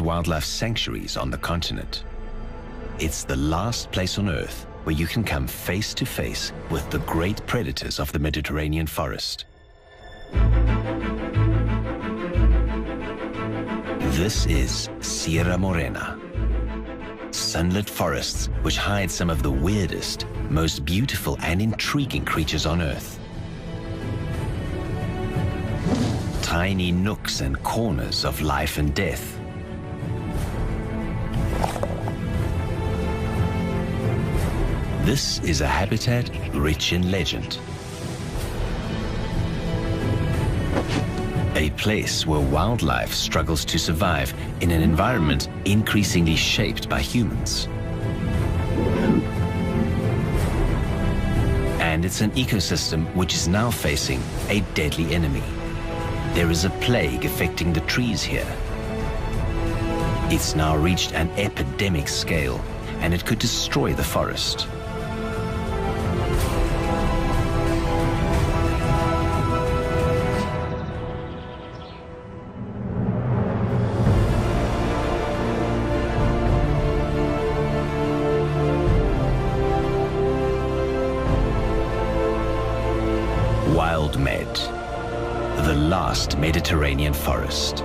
wildlife sanctuaries on the continent. It's the last place on Earth where you can come face to face with the great predators of the Mediterranean forest. This is Sierra Morena. Sunlit forests which hide some of the weirdest, most beautiful and intriguing creatures on Earth. Tiny nooks and corners of life and death. This is a habitat rich in legend. A place where wildlife struggles to survive in an environment increasingly shaped by humans. And it's an ecosystem which is now facing a deadly enemy. There is a plague affecting the trees here. It's now reached an epidemic scale, and it could destroy the forest. Wild Med, the last Mediterranean forest.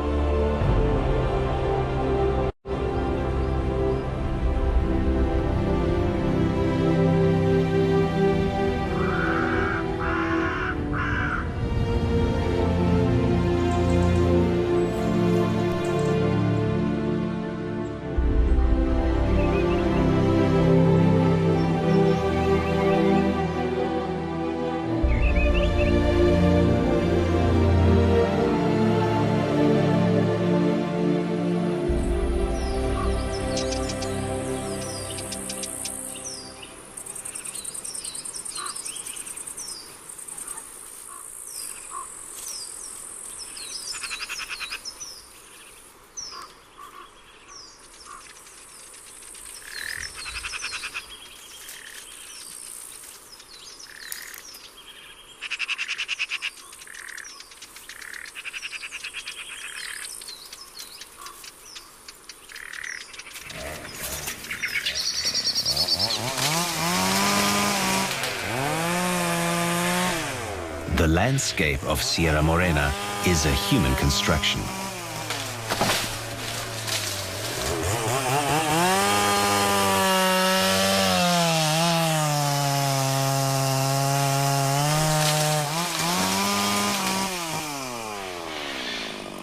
The landscape of Sierra Morena is a human construction.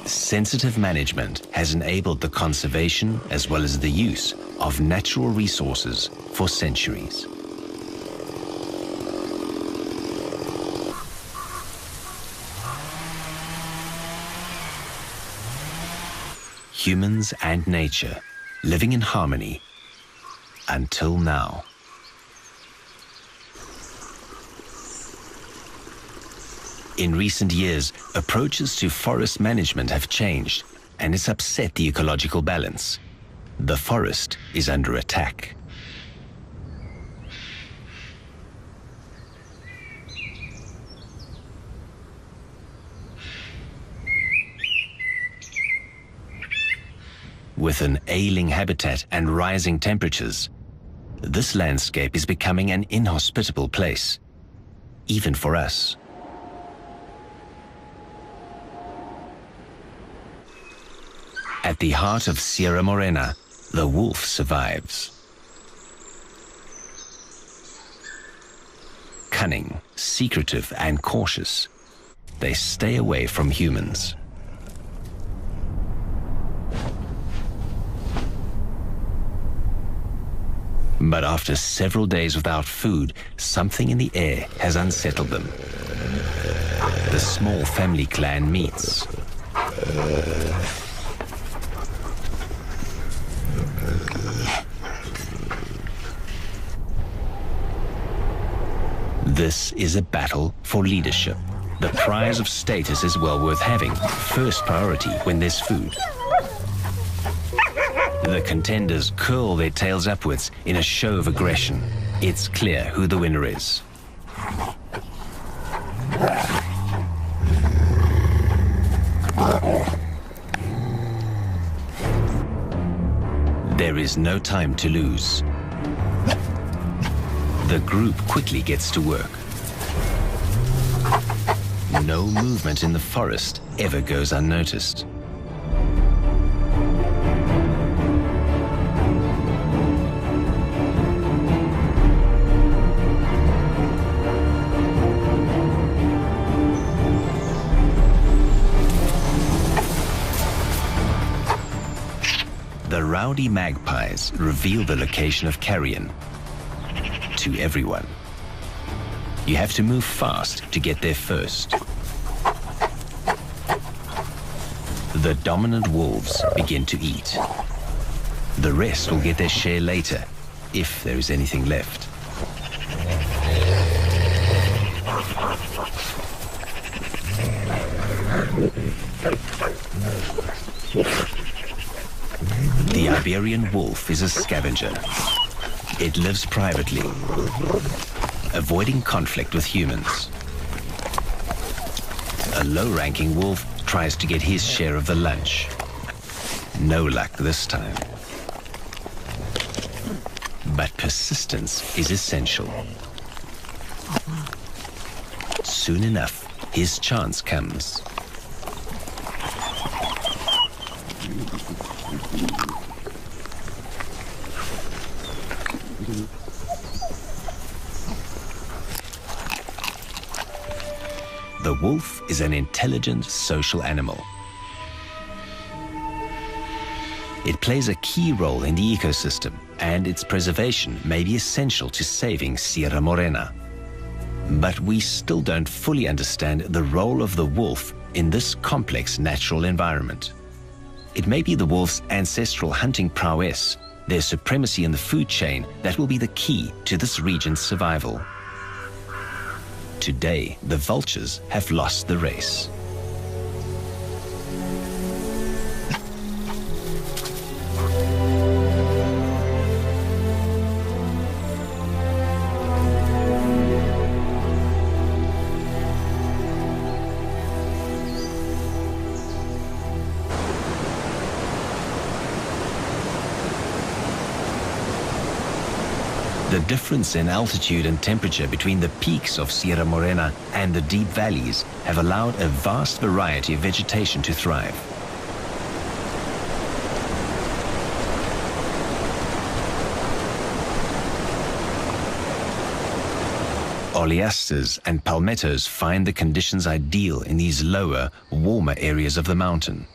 Sensitive management has enabled the conservation as well as the use of natural resources for centuries. Humans and nature living in harmony until now. In recent years, approaches to forest management have changed, and it's upset the ecological balance. The forest is under attack. With an ailing habitat and rising temperatures, this landscape is becoming an inhospitable place, even for us. At the heart of Sierra Morena, the wolf survives. Cunning, secretive, and cautious, they stay away from humans. But after several days without food, something in the air has unsettled them. The small family clan meets. This is a battle for leadership. The prize of status is well worth having, first priority when there's food. The contenders curl their tails upwards in a show of aggression. It's clear who the winner is. There is no time to lose. The group quickly gets to work. No movement in the forest ever goes unnoticed. The rowdy magpies reveal the location of carrion to everyone. You have to move fast to get there first. The dominant wolves begin to eat. The rest will get their share later, if there is anything left. The Iberian wolf is a scavenger. It lives privately, avoiding conflict with humans. A low-ranking wolf tries to get his share of the lunch. No luck this time. But persistence is essential. Soon enough, his chance comes. The wolf is an intelligent social animal. It plays a key role in the ecosystem, and its preservation may be essential to saving Sierra Morena. But we still don't fully understand the role of the wolf in this complex natural environment. It may be the wolf's ancestral hunting prowess, their supremacy in the food chain, that will be the key to this region's survival. Today, the vultures have lost the race. The difference in altitude and temperature between the peaks of Sierra Morena and the deep valleys have allowed a vast variety of vegetation to thrive. Oleasters and palmettos find the conditions ideal in these lower, warmer areas of the mountain.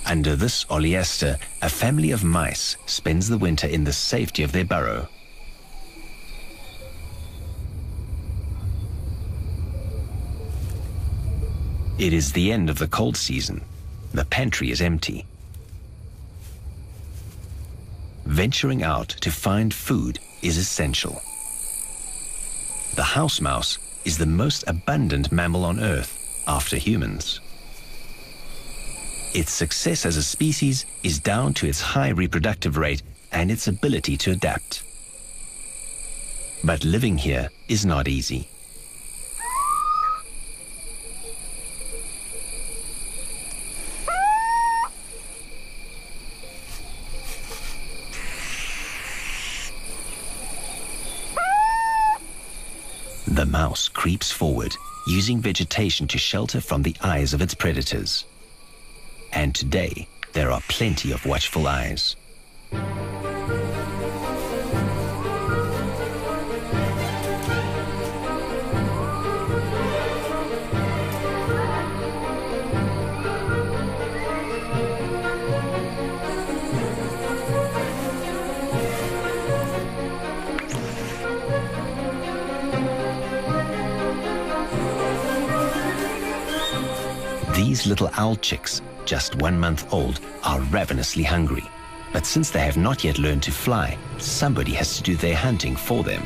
Under this oleaster, a family of mice spends the winter in the safety of their burrow. It is the end of the cold season. The pantry is empty. Venturing out to find food is essential. The house mouse is the most abundant mammal on Earth after humans. Its success as a species is down to its high reproductive rate and its ability to adapt. But living here is not easy. The mouse creeps forward, using vegetation to shelter from the eyes of its predators. And today, there are plenty of watchful eyes. These little owl chicks, just 1 month old, are ravenously hungry. But since they have not yet learned to fly, somebody has to do their hunting for them.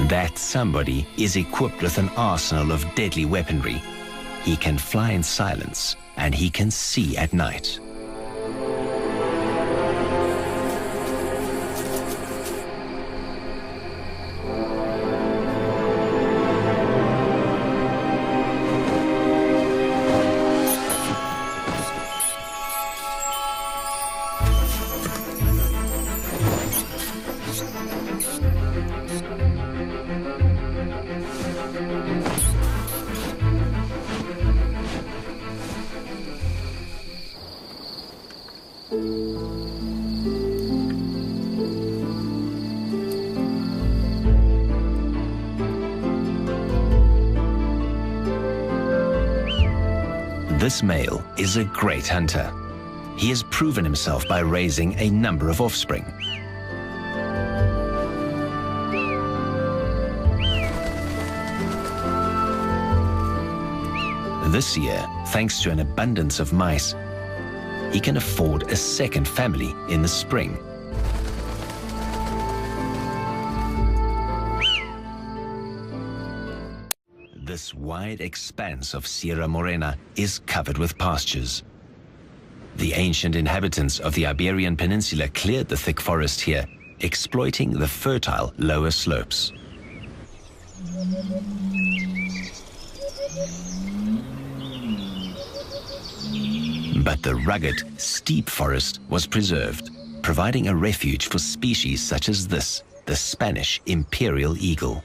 That somebody is equipped with an arsenal of deadly weaponry, He can fly in silence, and he can see at night. This male is a great hunter. He has proven himself by raising a number of offspring. This year, thanks to an abundance of mice, he can afford a second family in the spring. This wide expanse of Sierra Morena is covered with pastures. The ancient inhabitants of the Iberian Peninsula cleared the thick forest here, exploiting the fertile lower slopes. But the rugged, steep forest was preserved, providing a refuge for species such as this, the Spanish imperial eagle.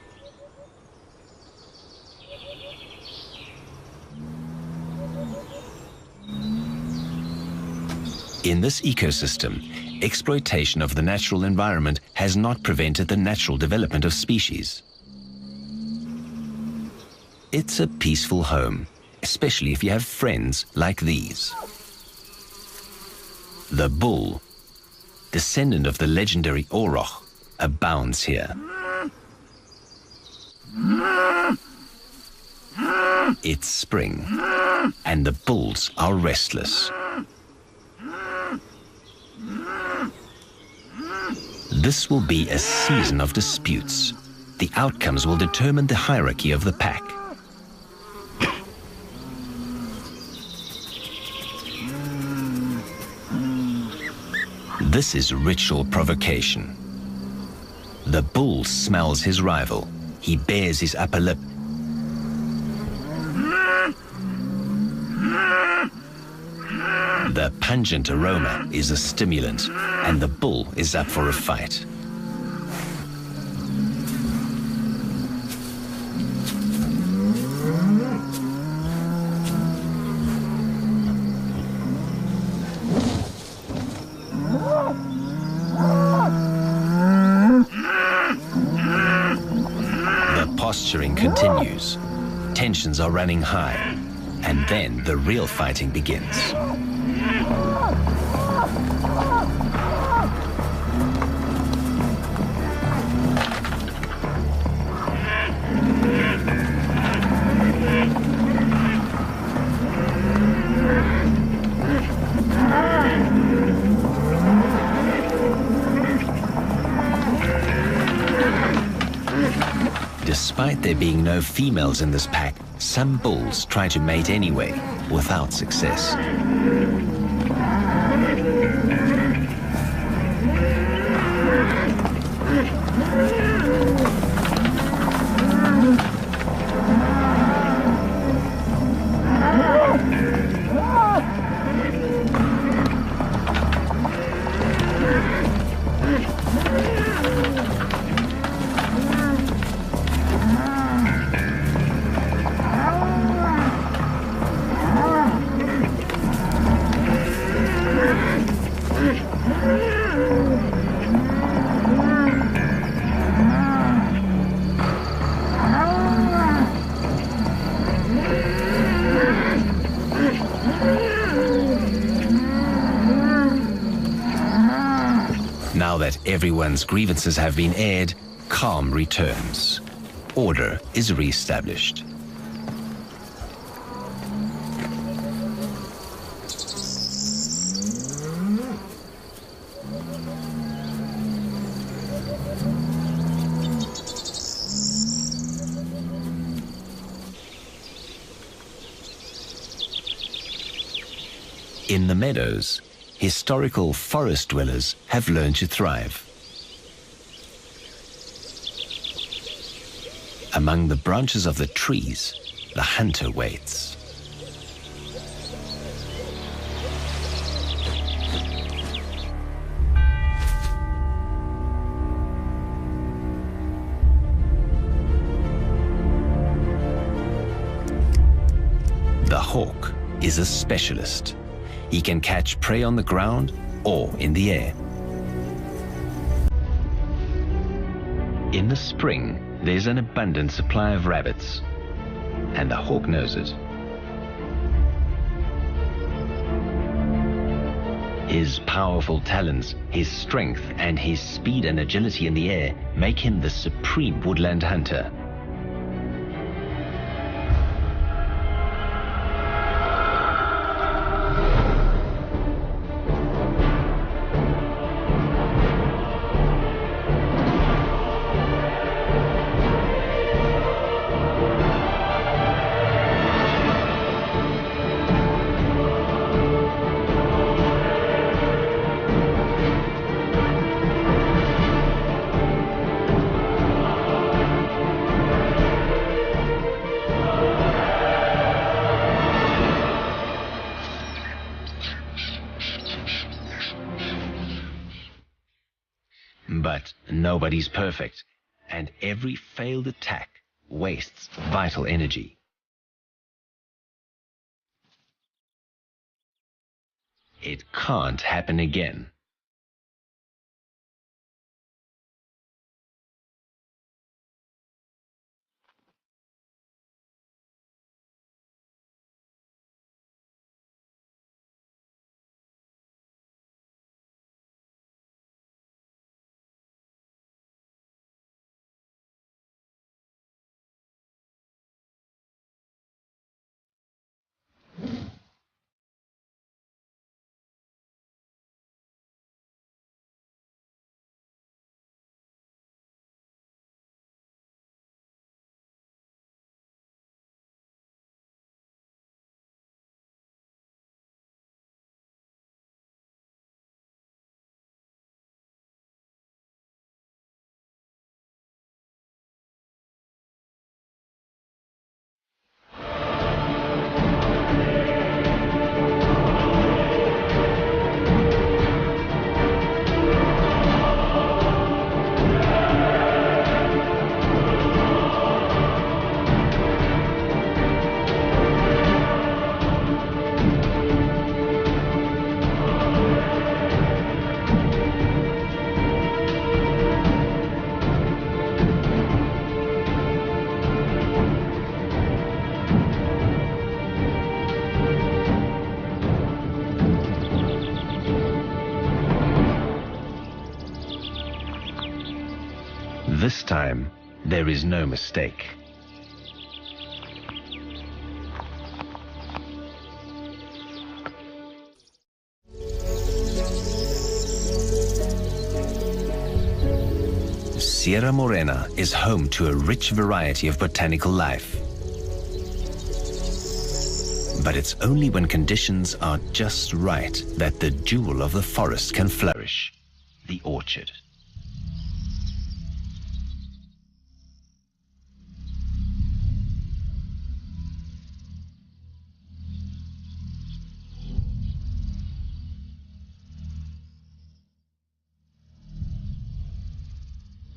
In this ecosystem, exploitation of the natural environment has not prevented the natural development of species. It's a peaceful home, especially if you have friends like these. The bull, descendant of the legendary Oroch, abounds here. It's spring, and the bulls are restless. This will be a season of disputes. The outcomes will determine the hierarchy of the pack. This is ritual provocation. The bull smells his rival. He bares his upper lip. The pungent aroma is a stimulant, and the bull is up for a fight. The posturing continues. Tensions are running high, and then the real fighting begins. Despite there being no females in this pack, some bulls try to mate anyway, without success. Now that everyone's grievances have been aired, calm returns. Order is re-established. In the meadows, historical forest dwellers have learned to thrive. Among the branches of the trees, the hunter waits. The hawk is a specialist. He can catch prey on the ground or in the air. In the spring, there's an abundant supply of rabbits, and the hawk knows it. His powerful talons, his strength, and his speed and agility in the air make him the supreme woodland hunter. But nobody's perfect, and every failed attack wastes vital energy. It can't happen again. This time, there is no mistake. Sierra Morena is home to a rich variety of botanical life. But it's only when conditions are just right that the jewel of the forest can flourish, the orchard.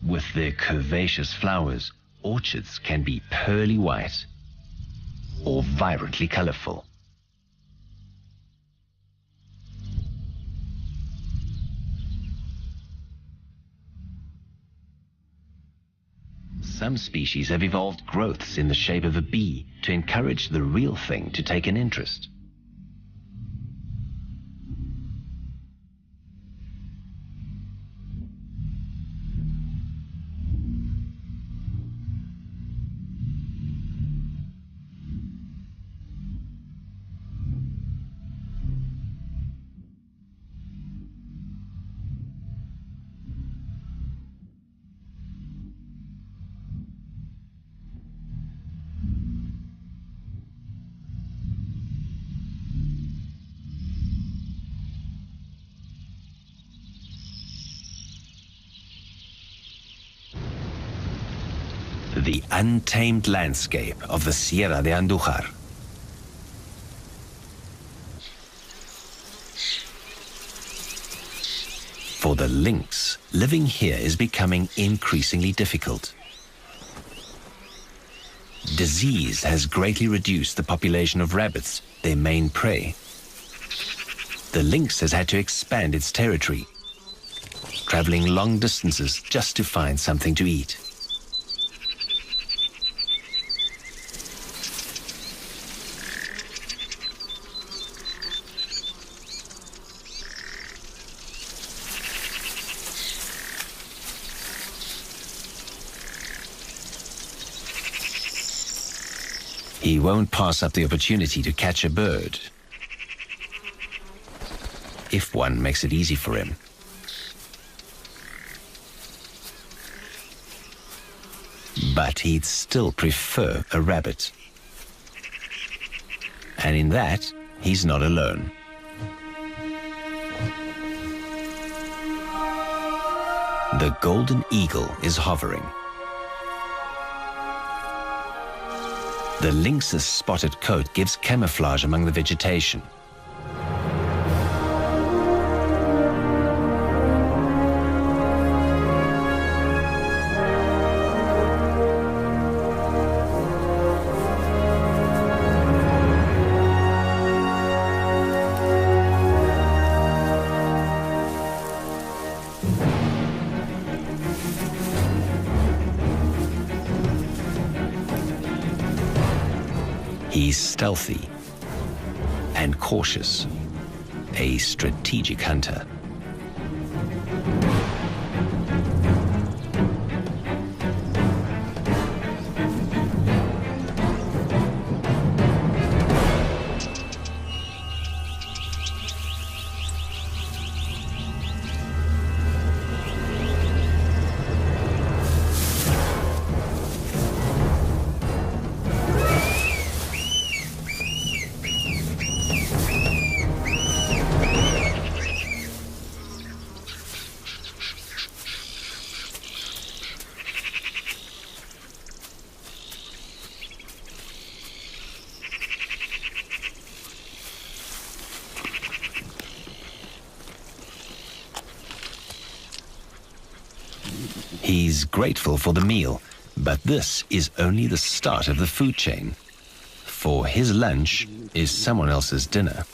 With their curvaceous flowers, orchards can be pearly white or vibrantly colorful. Some species have evolved growths in the shape of a bee to encourage the real thing to take an interest. The untamed landscape of the Sierra de Andújar. For the lynx, living here is becoming increasingly difficult. Disease has greatly reduced the population of rabbits, their main prey. The lynx has had to expand its territory, traveling long distances just to find something to eat. He won't pass up the opportunity to catch a bird, if one makes it easy for him. But he'd still prefer a rabbit. And in that, he's not alone. The golden eagle is hovering. The lynx's spotted coat gives camouflage among the vegetation. He's stealthy and cautious, a strategic hunter. He's grateful for the meal, but this is only the start of the food chain. For his lunch is someone else's dinner.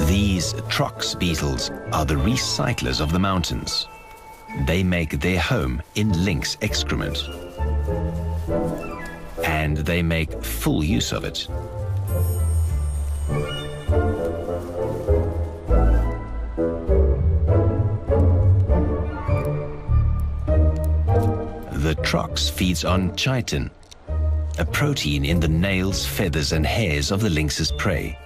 These trox beetles are the recyclers of the mountains. They make their home in lynx excrement. And they make full use of it. The trox feeds on chitin, a protein in the nails, feathers, and hairs of the lynx's prey.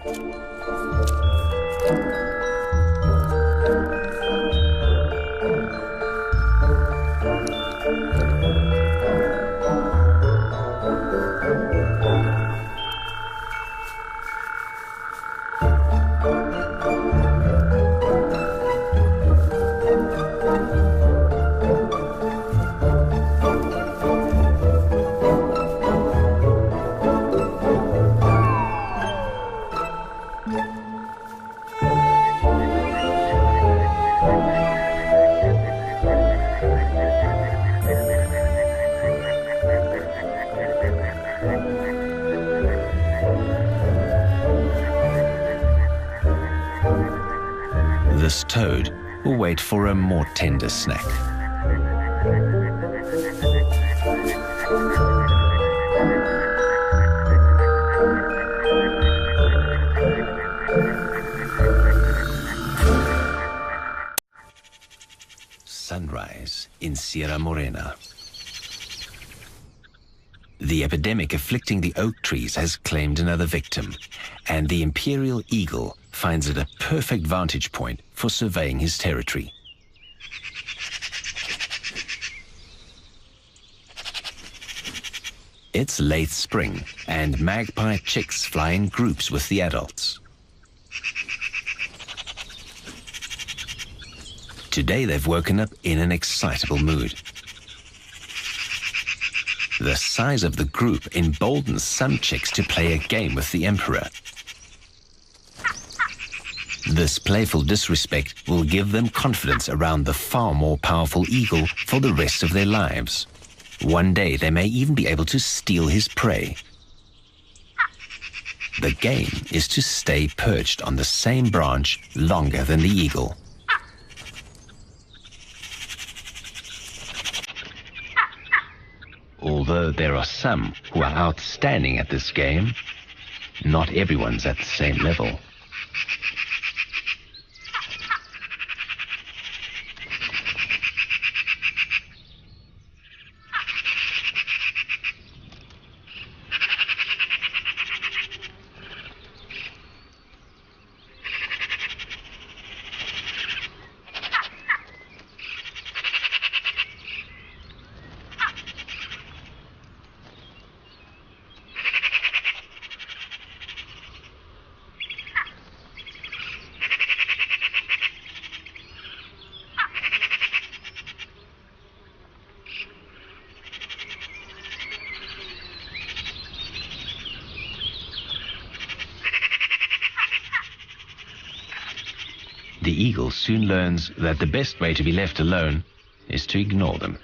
This toad will wait for a more tender snack. sunrise in Sierra Morena. The epidemic afflicting the oak trees has claimed another victim, and the imperial eagle finds it a perfect vantage point for surveying his territory. It's late spring, and magpie chicks fly in groups with the adults. Today they've woken up in an excitable mood. The size of the group emboldens some chicks to play a game with the emperor. This playful disrespect will give them confidence around the far more powerful eagle for the rest of their lives. One day they may even be able to steal his prey. The game is to stay perched on the same branch longer than the eagle. Although there are some who are outstanding at this game, not everyone's at the same level. The eagle soon learns that the best way to be left alone is to ignore them.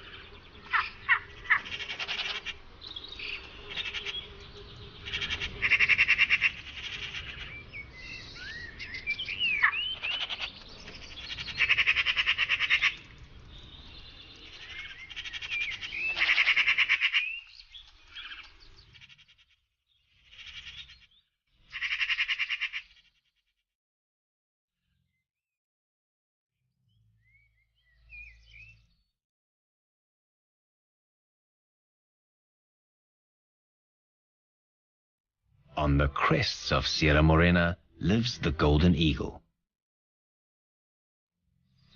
On the crests of Sierra Morena lives the golden eagle.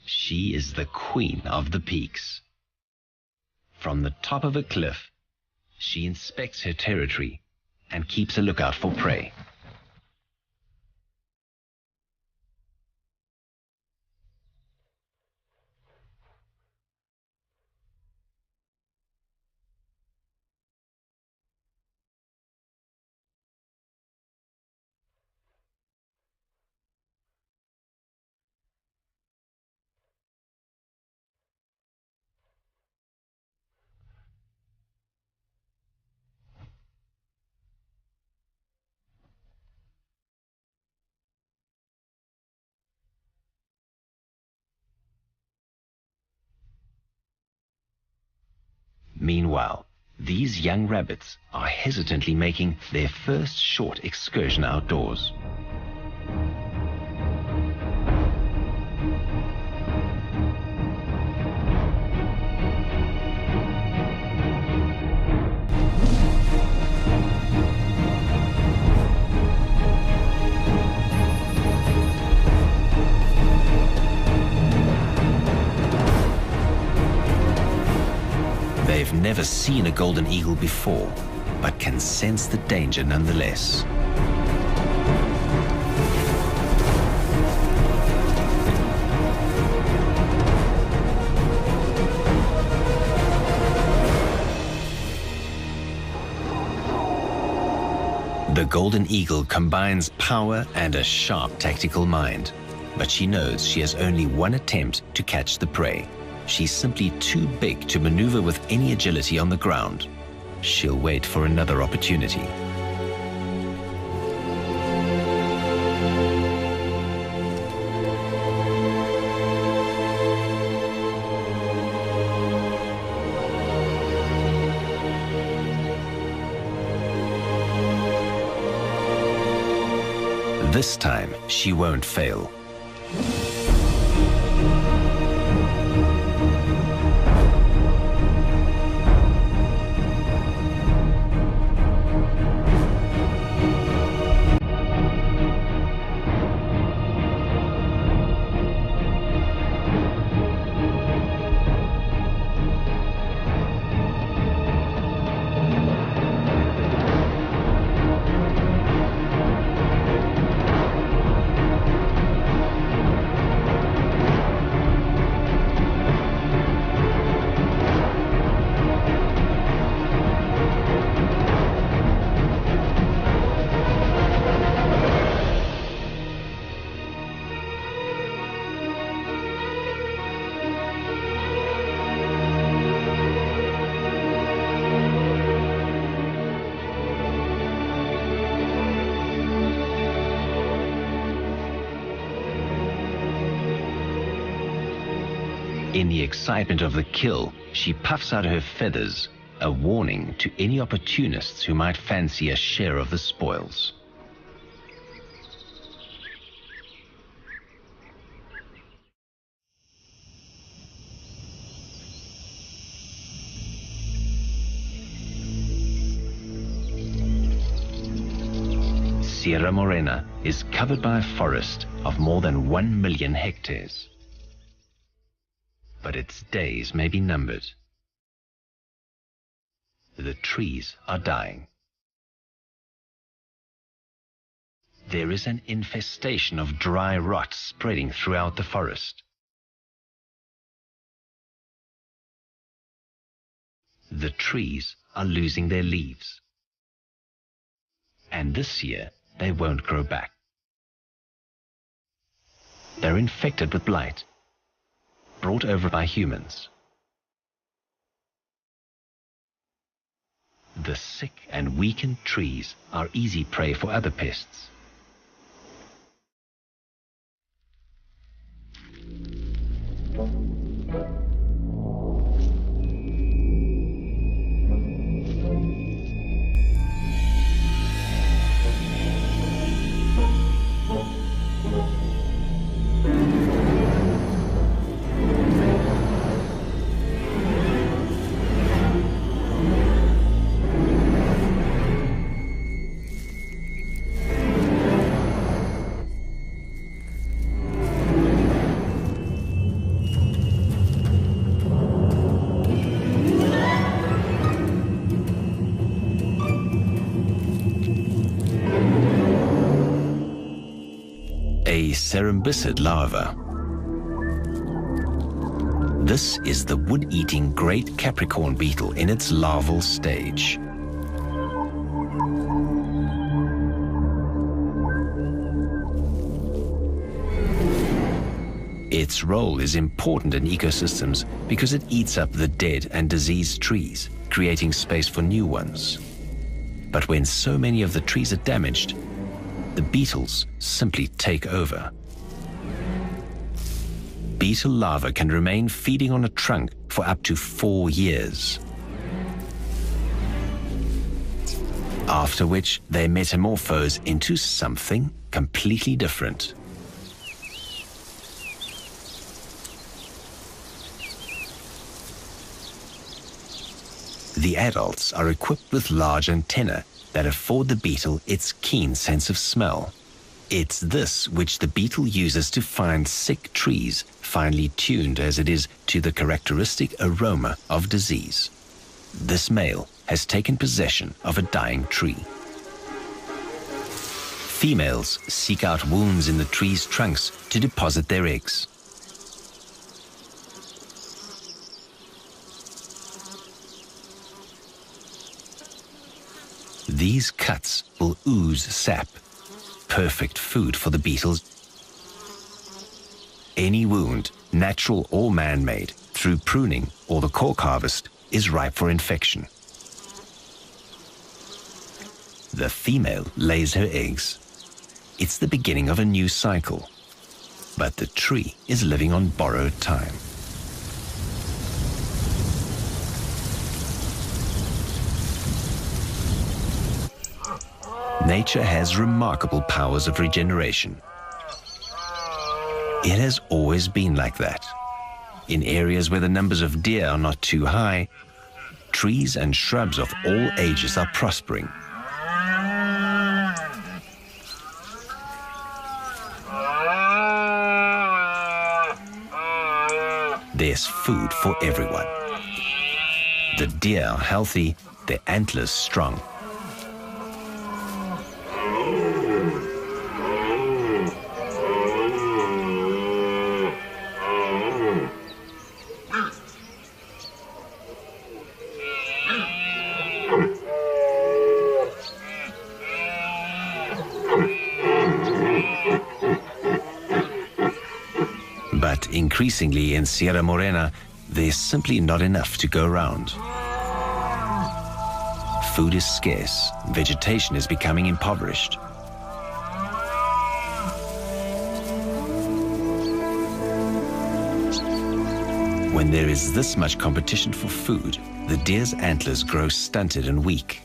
She is the queen of the peaks. From the top of a cliff, she inspects her territory and keeps a lookout for prey. Meanwhile, these young rabbits are hesitantly making their first short excursion outdoors. They've never seen a golden eagle before, but can sense the danger nonetheless. The golden eagle combines power and a sharp tactical mind, but she knows she has only one attempt to catch the prey. She's simply too big to maneuver with any agility on the ground. She'll wait for another opportunity. This time, she won't fail. In the excitement of the kill, she puffs out her feathers, a warning to any opportunists who might fancy a share of the spoils. Sierra Morena is covered by a forest of more than 1 million hectares. But its days may be numbered. The trees are dying. There is an infestation of dry rot spreading throughout the forest. The trees are losing their leaves. And this year, they won't grow back. They're infected with blight, brought over by humans. The sick and weakened trees are easy prey for other pests. A cerambycid larva. This is the wood-eating great Capricorn beetle in its larval stage. Its role is important in ecosystems because it eats up the dead and diseased trees, creating space for new ones. But when so many of the trees are damaged, the beetles simply take over. Beetle larvae can remain feeding on a trunk for up to 4 years. After which they metamorphose into something completely different. The adults are equipped with large antennae that afford the beetle its keen sense of smell. It's this which the beetle uses to find sick trees, finely tuned as it is to the characteristic aroma of disease. This male has taken possession of a dying tree. Females seek out wounds in the tree's trunks to deposit their eggs. These cuts will ooze sap, perfect food for the beetles. Any wound, natural or man-made, through pruning or the cork harvest, is ripe for infection. The female lays her eggs. It's the beginning of a new cycle, but the tree is living on borrowed time. Nature has remarkable powers of regeneration. It has always been like that. In areas where the numbers of deer are not too high, trees and shrubs of all ages are prospering. There's food for everyone. The deer are healthy, their antlers strong. But increasingly in Sierra Morena, there's simply not enough to go around. Food is scarce, vegetation is becoming impoverished. When there is this much competition for food, the deer's antlers grow stunted and weak.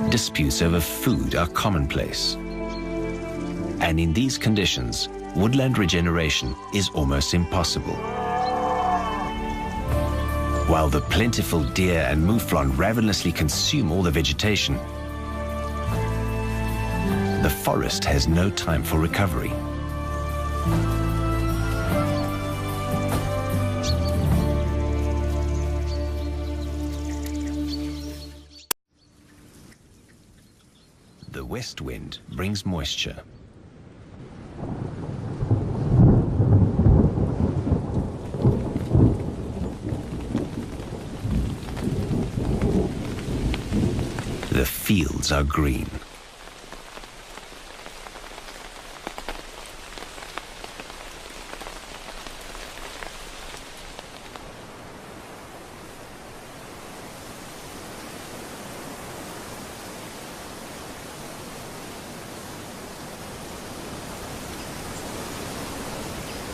Disputes over food are commonplace. And in these conditions, woodland regeneration is almost impossible. While the plentiful deer and mouflon ravenously consume all the vegetation, the forest has no time for recovery. The west wind brings moisture. The fields are green.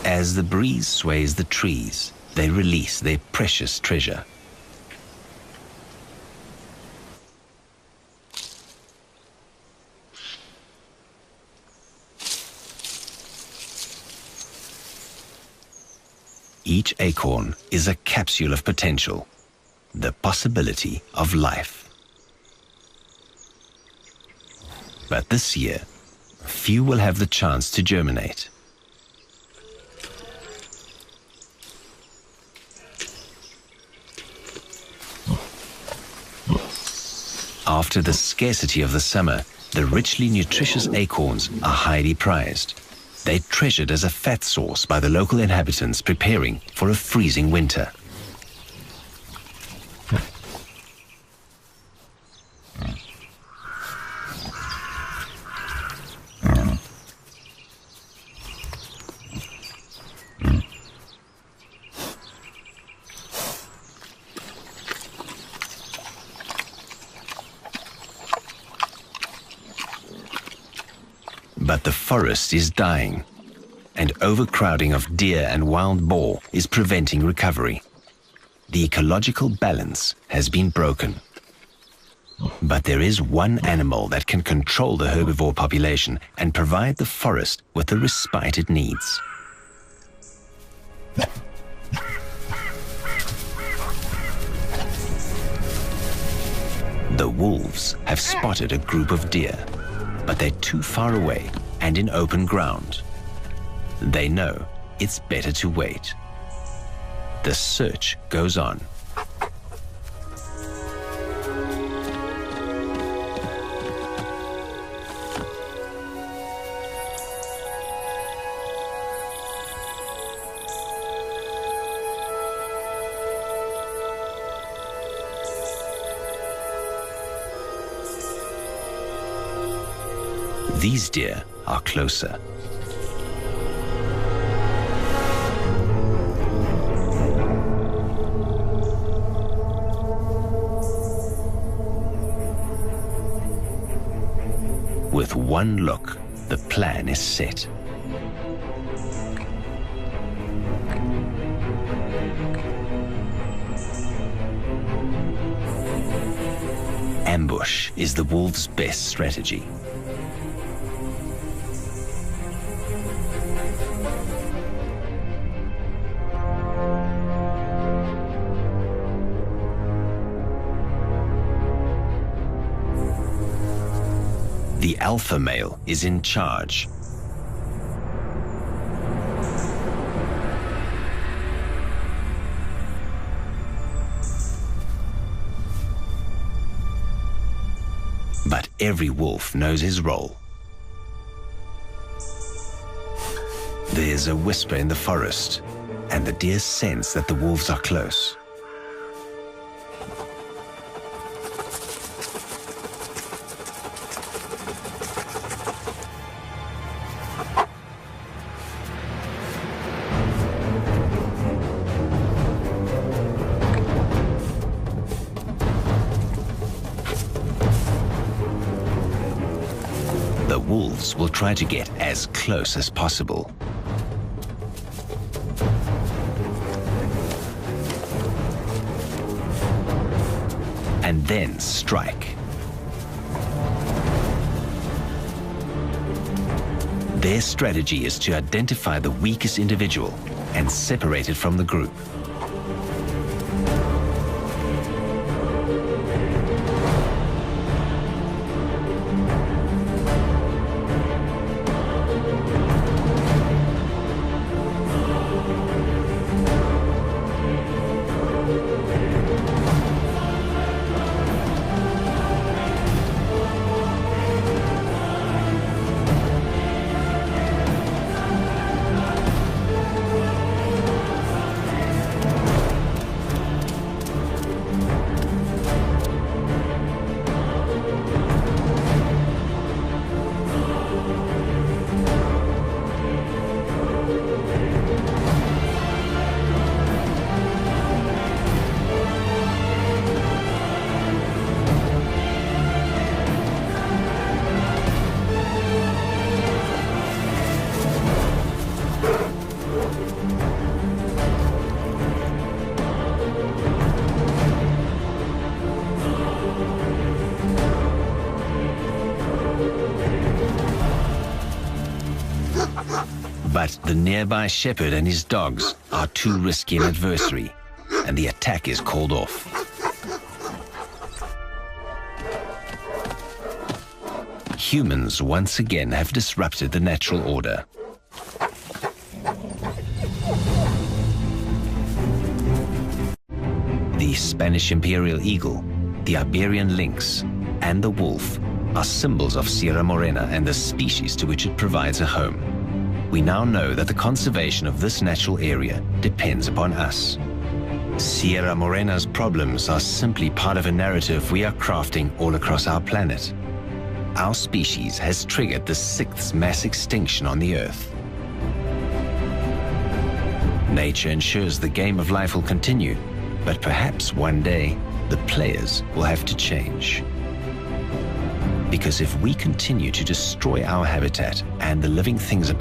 As the breeze sways the trees, they release their precious treasure. Each acorn is a capsule of potential, the possibility of life. But this year, few will have the chance to germinate. After the scarcity of the summer, the richly nutritious acorns are highly prized. They're treasured as a fat source by the local inhabitants preparing for a freezing winter. But the forest is dying, and overcrowding of deer and wild boar is preventing recovery. The ecological balance has been broken. But there is one animal that can control the herbivore population and provide the forest with the respite it needs. The wolves have spotted a group of deer, but they're too far away and in open ground. They know it's better to wait. The search goes on. These deer are closer. With one look, the plan is set. Ambush is the wolves' best strategy. The alpha male is in charge. But every wolf knows his role. There's a whisper in the forest, and the deer sense that the wolves are close. The wolves will try to get as close as possible. and then strike. Their strategy is to identify the weakest individual and separate it from the group. But the nearby shepherd and his dogs are too risky an adversary, and the attack is called off. Humans once again have disrupted the natural order. The Spanish imperial eagle, the Iberian lynx, and the wolf are symbols of Sierra Morena and the species to which it provides a home. We now know that the conservation of this natural area depends upon us. Sierra Morena's problems are simply part of a narrative we are crafting all across our planet. Our species has triggered the 6th mass extinction on the Earth. Nature ensures the game of life will continue, but perhaps one day the players will have to change. Because if we continue to destroy our habitat and the living things upon